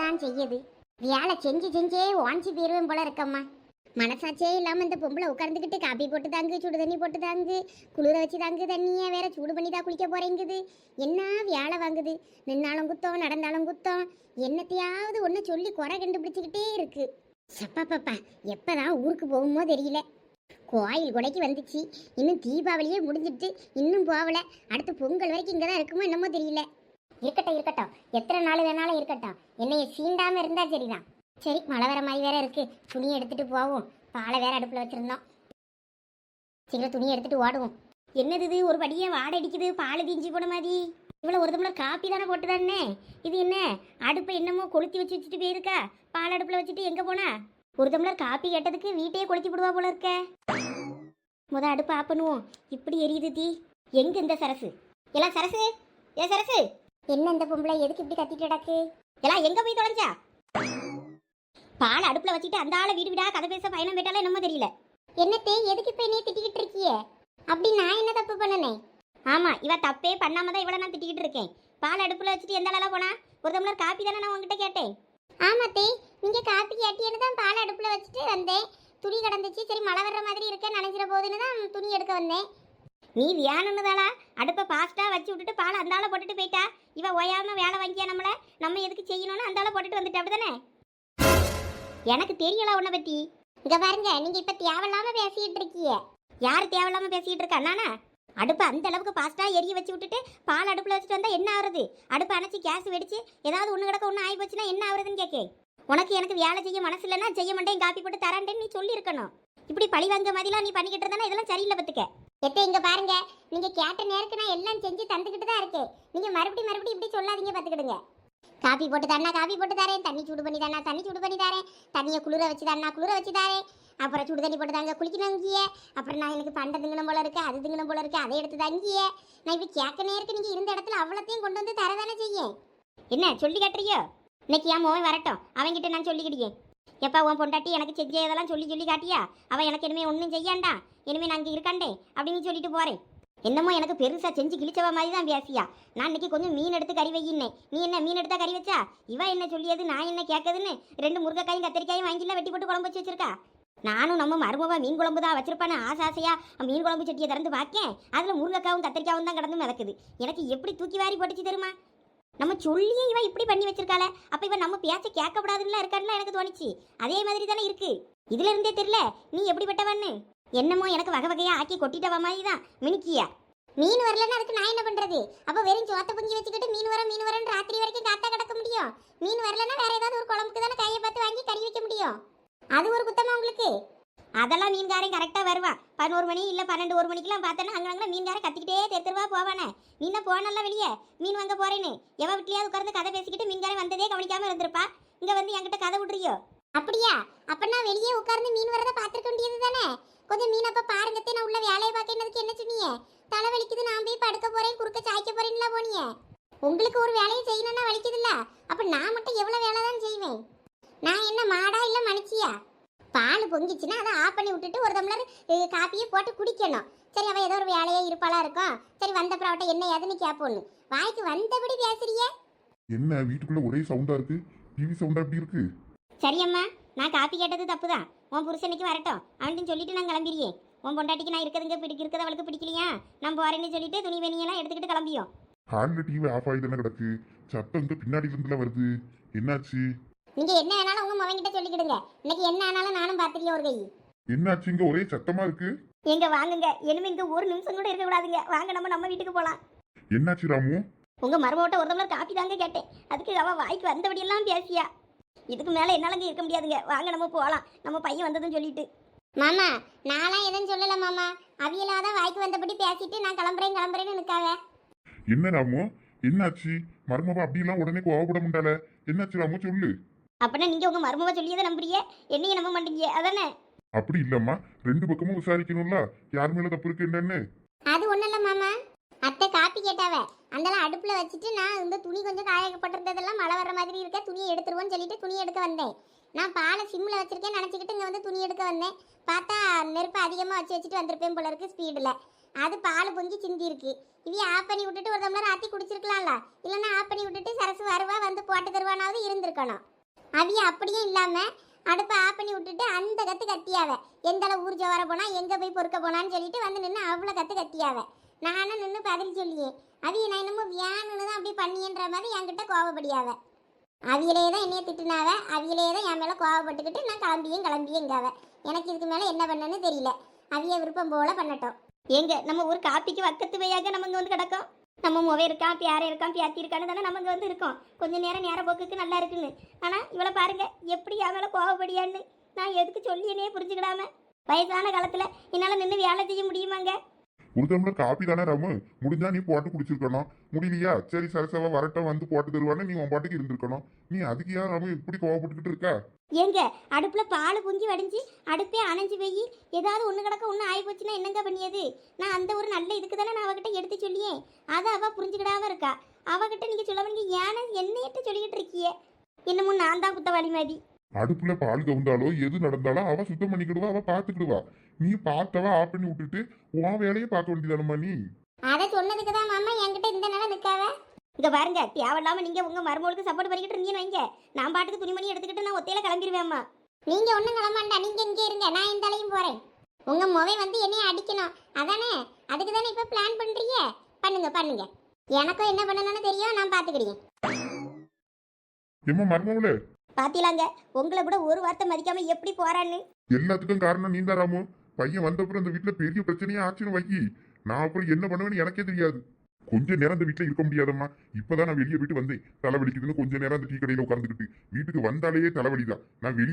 தான் செய்யுது. வேலை செஞ்சு செஞ்சே வாஞ்சி போயிருவேன் போல இருக்கம்மா. மனசாச்சே இல்லாமல் இந்த பொம்பளை உட்காந்துக்கிட்டு காப்பி போட்டு தாங்கு, சுடு தண்ணி போட்டு தாங்கு, குளிர வச்சு தாங்கு, தண்ணியை வேற சூடு பண்ணி தான் குளிக்க போறேங்குது. என்ன வேலை வாங்குது. நின்னாலும் குத்தம், நடந்தாலும் குத்தம், என்னத்தையாவது ஒன்று சொல்லி குறை கண்டுபிடிச்சிக்கிட்டே இருக்கு. சப்பாப்பா எப்பதான் ஊருக்கு போகுமோ தெரியல. கோயில் கொடைக்கு வந்துச்சு, இன்னும் தீபாவளியே முடிஞ்சிட்டு இன்னும் போகல. அடுத்து பொங்கல் வரைக்கும் இங்கே தான் இருக்குமோ என்னமோ தெரியல. இருக்கட்டும் இருக்கட்டும், எத்தனை நாள் வேணாலும் இருக்கட்டும், என்னைய சீண்டாமல் இருந்தா சரிதான். சரி, மழை வர மாதிரி வேற இருக்கு, துணியை எடுத்துட்டு போவோம். பாலை வேற அடுப்பில் வச்சிருந்தோம், சீக்கிரம் துணியை எடுத்துட்டு ஓடுவோம். என்னது இது, ஒரு படியே வாடை அடிக்குது, பால் தீஞ்சி போன மாதிரி. இவ்வளோ ஒரு தம்ளர் காப்பி தானே போட்டு தானே, இது என்ன அடுப்பை என்னமோ கொளுத்தி வச்சுட்டு போயிருக்கா? பால் அடுப்பில் வச்சுட்டு எங்கே போனா? ஒரு தம்ளர் காப்பி கேட்டதுக்கு வீட்டையே கொளுத்தி விடுவா போல இருக்க. அடுப்பு ஆஃப் பண்ணுவோம். இப்படி எரியுது தீ. எங்க இந்த சரசு? எல்லாம் சரசு, ஏ சரசு, என்ன இந்த பொம்பளை எதுக்கு இப்படி கத்திட்டு கிடக்கு? எல்லாம் எங்க போய் தொலைஞ்சா? பால் அடுப்புல வச்சுட்டு அந்த ஆளை வீடு வீடா கதை பேச பயணம் போயிட்டாலும் என்னமோ தெரியல. என்னத்தே, எதுக்கு இப்ப என்னைய திட்டிக்கிட்டு இருக்கியே? அப்படி நான் என்ன தப்பு பண்ணனே? ஆமா, இவ தப்பே பண்ணாம தான் இவளை நான் திட்டிக்கிட்டு இருக்கேன். பால் அடுப்புல வச்சுட்டு எந்த ஆளா போனா? ஒரு டம்ளர் காப்பி தானே நான் உங்ககிட்ட கேட்டேன். ஆமாத்தே, நீங்க காப்பி கேட்டியன்னு தான் பால் அடுப்புல வச்சுட்டு வந்தேன். துணி கிடந்துச்சு, சரி மழை வர்ற மாதிரி இருக்க, நினைச்சிட போகுதுன்னு தான் துணி எடுக்க வந்தேன். நீ வியானதாளா அடுப்பை பாஸ்டா வச்சு விட்டுட்டு பால் அந்த ஆளை போட்டுட்டு போயிட்டா. இவ ஓயாம வேலை வாங்கியா நம்மள, நம்ம எதுக்கு செய்யணும்னு அந்த ஆளை போட்டுட்டு வந்துட்டா. அப்படிதானே? எனக்கு தெரியல உன்னை பத்தி. இங்க பாருங்க, நீங்க இப்ப தேவையில்லாம பேசிட்டு இருக்கீங்க. யாரு தேவையில்லாம பேசிட்டு இருக்கா? நானா? அடுப்பு அந்த அளவுக்கு பாஸ்டா எரிய வச்சு விட்டுட்டு பால் அடுப்புல வச்சுட்டு வந்தா என்ன ஆகுறது? அடுப்பு அணைச்சி கேஸ் வெடிச்சு ஏதாவது ஒண்ணு கிடக்க ஒண்ணு ஆகி போச்சுன்னா என்ன ஆகுறதுன்னு கேட்கேன். உனக்கு எனக்கு வேலை செய்ய மனசு இல்லைன்னா செய்ய மாட்டேன், காப்பி போட்டு தரான்டேன்னு நீ சொல்லி இருக்கணும். இப்படி பழி வாங்க மாதிரிலாம் நீ பண்ணிக்கிட்டு இருந்தா இதெல்லாம் சரியில்லை பத்துக்க. எப்ப இங்க பாருங்க, நீங்க கேட்ட நேருக்கு நான் எல்லாம் செஞ்சு தந்துக்கிட்டு தான் இருக்கேன். நீங்க மறுபடியும் இப்படி சொல்லாதீங்க, பாத்துக்கிடுங்க. காப்பி போட்டு தானா காப்பி போட்டு தரேன், தண்ணி சூடு பண்ணி தானா தண்ணி சூடு பண்ணி தரேன், தண்ணியை குளிர வச்சு தானா குளிர வச்சு தரேன், அப்புறம் சுடு தண்ணி போட்டு தாங்க குளிக்கணும் அங்கேயே, அப்புறம் நான் எனக்கு பண்டை திங்கணும் போல இருக்கு, அது திங்கணும் போல இருக்கு, அதை எடுத்து தங்கியே. நான் இப்படி கேட்க நேருக்கு நீங்க இருந்த இடத்துல அவ்வளோத்தையும் கொண்டு வந்து தரதானே செய்யும். என்ன சொல்லி காட்டுறியோ? இன்னைக்கு என் மோவன் வரட்டும், அவன்கிட்ட நான் சொல்லிக்கிட்டேன். எப்பா உன் பொண்டாட்டி எனக்கு செஞ்ச இதெல்லாம் சொல்லி காட்டியா? அவன் எனக்கு இனிமே ஒன்றும் செய்யாண்டா, இனிமே நான் இங்கே இருக்காண்டே அப்படின்னு சொல்லிட்டு போறேன். என்னமோ எனக்கு பெருசா செஞ்சு கிழிச்சவ மாதிரி தான் பேசியா. நான் இன்னைக்கு கொஞ்சம் மீன் எடுத்து கறி வையினேன், நீ என்ன மீன் எடுத்தா கறி வச்சா? இவ என்ன சொல்லியது, நான் என்ன கேட்கதுன்னு 2 முருங்கைக்காயும் கத்திரிக்காயும் வாங்கிலாம் வெட்டி போட்டு குழம்பு வச்சு வச்சிருக்கா. நானும் நம்ம மருமவா மீன் குழம்பு தான் வச்சிருப்பானு ஆசையா மீன் குழம்பு சட்டியை திறந்து பார்க்கேன். அதுல முருங்கைக்காவும் கத்திரிக்காவும் தான் கிடந்து மிதக்குது. எனக்கு எப்படி தூக்கி வாரி போட்டுச்சு தெரியுமா? நம்ம சொல்லியே இவ இப்படி பண்ணி வச்சிருக்காள, அப்ப இவ நம்ம பேச்ச கேட்கக்கூடாதுன்னு இருக்காருன்னு எனக்கு தோணுச்சு. அதே மாதிரி தானே இருக்கு. இதுல இருந்தே தெரியல நீ எப்படிப்பட்டவன்னு. என்னமோ எனக்கு வகை வகையா ஆக்கி கொட்டிட்டவ மாதிரி தான் மினுக்கியா. மீன் வரலன்னா அதுக்கு நான் என்ன பண்றது? அப்ப வெறும் சோத்த புஞ்சி வச்சுக்கிட்டு மீன் வரன்னு ராத்திரி வரைக்கும் காத்தா கிடக்க முடியும்? மீன் வரலன்னா வேற ஏதாவது ஒரு குழம்புக்கு தானே கையை பார்த்து வாங்கி கறி வைக்க முடியும். அது ஒரு குத்தமா உங்களுக்கு? அதெல்லாம் மீன்காரன் கரெக்டா வருவான். 11 மணி இல்ல 12 1 மணிக்கெல்லாம் பார்த்தேன்னா அங்கே மீன்காரன் கத்திக்கிட்டே தெருவா போவானே. நீ என்ன போனல்ல வெளியே மீன் வாங்க போறேன்னு எவ வீட்லயாவது உட்கார்ந்து கதை பேசிக்கிட்டு மீன்காரன் வந்ததே கவனிக்காம இருந்திருப்பா. இங்க வந்து என்கிட்ட கதை விடுறியோ? அப்படியா? அப்பனா வெளியே உட்கார்ந்து மீன் வரத பாத்துக்க வேண்டியது தானே. கொஞ்சம் மீன் அப்ப பாருங்கத்தே, நான் உள்ள வேலையை பார்க்கறதுக்கு என்ன சொன்னீங்க? தலை வலிக்குது, நான் போய் படுக்க போறேன், குறுக்க சாய்க்க போறேன்ல போனியே. உங்களுக்கு ஒரு வேலையை செய்யணும்னா வலிக்குதுல்ல, அப்ப நான் மட்டும் எவ்வளவு வேலை தான் செய்வேன்? நான் என்ன மாடா இல்ல மனுச்சியா? பால் பொங்கிச்சுன்னா அதை ஆஃப் பண்ணி விட்டுட்டு ஒரு டம்ளர் காப்பியை போட்டு குடிக்கணும். சரி, அவ ஏதோ ஒரு வேலையே இருப்பாளா இருக்கும், சரி வந்தப்பறம் அவட்ட என்ன ஏதுன்னு கேட்போன்னு வாய்க்கு வந்தபடி பேசுறிய. என்ன வீட்டுக்குள்ள ஒரே சவுண்டா இருக்கு? டிவி சவுண்டா எப்படி இருக்கு? சரியம்மா, நான் காப்பி கேட்டது தப்பு தான். உன் புருஷனுக்கு வரட்டும் அவன்ட்டு சொல்லிட்டு நான் கிளம்பிடுவேன். உன் பொண்டாட்டிக்கு நான் இருக்கிறதுங்க இருக்கிறது அவளுக்கு பிடிக்கலையா, நான் போறேன்னு சொல்லிட்டு துணி வெனியெல்லாம் எடுத்துக்கிட்டு கிளம்பியோம். ஹாலில் டிவி ஆஃப் ஆகி தானே கிடக்கு, சத்தம் இங்க பின்னாடி இருந்துல வருது, என்னாச்சு? நீங்க என்ன ஆனாலும் உங்க மகன்கிட்ட சொல்லிக்கிடுங்க. இன்னைக்கு என்ன ஆனாலும் நானும் பாத்துக்கேன் ஒரு கை. என்னாச்சு? இங்க ஒரே சத்தமா இருக்கு. எங்க வாங்குங்க, இனிமே இங்க ஒரு நிமிஷம் கூட இருக்க கூடாதுங்க. வாங்க நம்ம வீட்டுக்கு போலாம். என்னாச்சு ராமு? உங்க மருமகிட்ட ஒரு டம்ளர் காப்பி தாங்க கேட்டேன், அதுக்கு அவ வாய்க்கு வந்தபடி எல்லாம் பேசியா. இதுக்கு மேல என்னாலங்க இருக்க முடியாதுங்க. வாங்க நம்ம போலாம், நம்ம பையன் வந்ததுன்னு சொல்லிட்டு. மாமா, நான்லாம் எதுவும் சொல்லல மாமா. அவியலாதான் வாய்க்கு வந்தபடி பேசிட்டு நான் கிளம்புறேன்னு நிக்காவ. என்ன ராமு, என்னாச்சு? மருமவா அப்படிலாம் உடனே கோவப்பட முடியல. என்னாச்சு ராமு, சொல்லு. அப்படின்னா நீங்க உங்க மருமவ சொல்லியதை நம்புறிய, என்னைய நம்ப மாட்டீங்க அதானே? அப்படி இல்லம்மா, 2 பக்கமும் விசாரிக்கணும்ல, யார் மேல தப்பு இருக்கு என்னன்னு. அது ஒண்ணும் இல்ல மாமா, அத்தை காப்பி கேட்டாவ, அதெல்லாம் அடுப்புல வச்சுட்டு நான் இந்த துணி கொஞ்சம் காயப்பட்டிருந்ததெல்லாம் மழை வர மாதிரி இருக்க, துணியை எடுத்துருவோன்னு சொல்லிட்டு துணி எடுக்க வந்தேன். நான் பாலை சிம்ல வச்சிருக்கேன்னு நினைச்சுக்கிட்டு இங்க வந்து துணி எடுக்க வந்தேன். பார்த்தா நெருப்பு அதிகமா வச்சுட்டு வந்திருப்பேன் போல இருக்கு ஸ்பீடுல. அது பால் பொங்கி சிந்தி இருக்கு. இவைய ஆஃப் பண்ணி விட்டுட்டு ஒரு டம்ளர் ஆத்தி குடிச்சிருக்கலாம்ல. இல்லைன்னா ஆஃப் பண்ணி விட்டுட்டு சரசு வருவா வந்து போட்டு தருவானாவது இருந்திருக்கணும். அவிய அப்படியே இல்லாம அடுப்பை ஆஃப் பண்ணி விட்டுட்டு அந்த கத்து கத்தியாவ. எந்த அளவு ஊர்ஜ வர போனா எங்க போய் பொறுக்க போனான்னு சொல்லிட்டு வந்து நின்று அவ்வளோ கத்து கத்தியாவ. நானும் நின்று பதில் சொல்லியே அவிய நான் என்னமோ வியானுன்னு தான் அப்படி பண்ணின்ற மாதிரி என்கிட்ட கோவப்படியாவ. அவியலே தான் என்னைய திட்டுனாவ, அவியலே தான் என் மேலே கோவப்பட்டுக்கிட்டு நான் கிளம்பியேங்காவ. எனக்கு இதுக்கு மேலே என்ன பண்ணன்னு தெரியல. அவிய விருப்பம் போல பண்ணட்டும். எங்க நம்ம ஒரு காப்பிக்கு வக்கத்து வையாக நம்ம இங்கே வந்து கிடக்கோம். நம்ம முவை இருக்கான், பியாரை இருக்கான், பியாத்தி இருக்கான்னு தானே நம்ம இங்கே வந்து இருக்கோம். கொஞ்சம் நேர போக்குக்கு நல்லா இருக்குன்னு. ஆனால் இவளை பாருங்க எப்படி என் மேலே கோவப்படியான்னு. நான் எதுக்கு சொல்லியனே புரிஞ்சுக்கிடாம வயசான காலத்தில் என்னால் நின்று வேலை செய்ய முடியுமாங்க? ஒரு டம்ளர் காப்பி தானே ராமு, முடிஞ்சா நீ போட்டு குடிச்சிருக்கணும். முடியலையா சரி சரசவா வரட்டும் வந்து போட்டு தருவான்னு நீ உன் பாட்டுக்கு இருந்திருக்கணும். நீ அதுக்கு ஏன் ராமு இப்படி கோவப்பட்டுக்கிட்டு இருக்கா? ஏங்க அடுப்பில் பால் பொங்கி வடிஞ்சு அடுப்பே அணைஞ்சு போய் ஏதாவது ஒன்று கிடக்க ஒன்று ஆகி போச்சுன்னா என்னங்க பண்ணியது? நான் அந்த ஒரு நல்ல இதுக்கு தானே நான் அவகிட்ட எடுத்து சொல்லியே. அதை அவள் புரிஞ்சுக்கிடாம இருக்கா. அவகிட்ட நீங்கள் சொல்ல வேண்டிய ஏன்னா என்னையிட்ட சொல்லிக்கிட்டு இருக்கியே. இன்னமும் நான் தான் குத்தவாளி மாதிரி. அடுப்புல பால் கவுந்தாலோ எது நடந்தாலும் அவ சுத்தம் பண்ணிக்கிடுவா, அவ பாத்துக்கிடுவா. நீ பார்த்தவ ஆஃப் பண்ணி விட்டுட்டு உன் வேலையை பார்க்க வேண்டியதானம்மா நீ. அதை சொன்னதுக்கு தான் மாமா என்கிட்ட இந்த நேரம் நிற்காவ. இங்க பாருங்க தேவையில்லாம நீங்க உங்க மருமகளுக்கு சப்போர்ட் பண்ணிக்கிட்டு இருந்தீங்கன்னு வைங்க, நான் பாட்டுக்கு துணிமணி எடுத்துக்கிட்டு நான் ஒத்தையில கிளம்பிடுவேம்மா. நீங்க ஒன்றும் கிளம்பாண்டா, நீங்க இங்கே இருங்க, நான் இந்த தலையும் போறேன். உங்க முவை வந்து என்னைய அடிக்கணும் அதானே? அதுக்கு தானே இப்போ பிளான் பண்றீங்க. பண்ணுங்க. எனக்கும் என்ன பண்ணணும்னு தெரியும், நான் பார்த்துக்கிடுவேன். ஏம்மா மர்மவுல பாத்தீங்களாங்க உங்களை கூட ஒரு வார்த்தை மதிக்காம எப்படி போறான்னு. எல்லாத்துக்கும் காரணம் நீ தான் ராமு. பையன் வந்த அப்புறம் இந்த வீட்டுல பெரிய பிரச்சனையா ஆச்சுன்னு வைக்கி, நான் அப்புறம் என்ன பண்ணுவேன்னு எனக்கே தெரியாது. கொஞ்ச நேரம் அந்த வீட்டுல இருக்க முடியாதம்மா. இப்பதான் நான் வெளியே போயிட்டு வந்தேன். தலைவலிக்குதுன்னு கொஞ்ச நேரம் அந்த டீ கடையில உட்காந்துக்கிட்டு வீட்டுக்கு வந்தாலேயே தலைவலிதான். நான் வெளியே